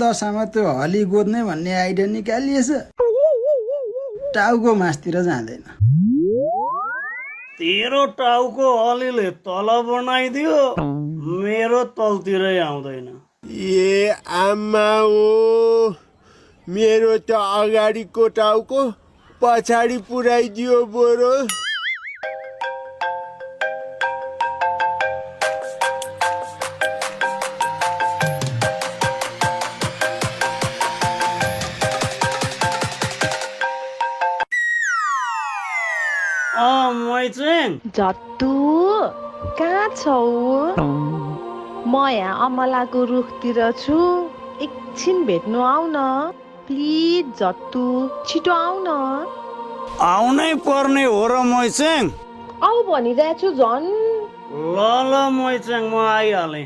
दशामा त्यो हली गोद्ने भन्ने आइडिया निकालिएछ। टाउको मासतिर जाँदैन। तेरो टाउको हलीले तल बनाइदियो, मेरो तलतिरै आउँदैन। ए आमा ओ, मेरो त अगाडिको टाउको पछाडि पुऱ्याइदियो बरु। मैचेङ झट्टु कहाँ छौ? म यहाँ अमलाको रुखतिर छु, एकछिन भेट्नु आउ न प्लिज। झट्टु छिटो आउ न। आउनै पर्ने हो र मैचेङ। आऊ भनिरहेको छु झन्। ल मैचेङ, म आइहाले।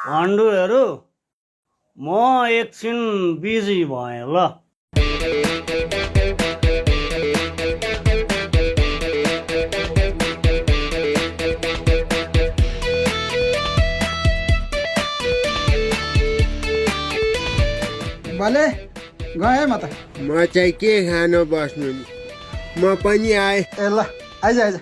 भन्डुहरू, म एकछिन बिजी भएँ ल। भले गएँ म त। म चाहिँ के खान बस्नु नि, म पनि आएँ। ए ल आइज आइज।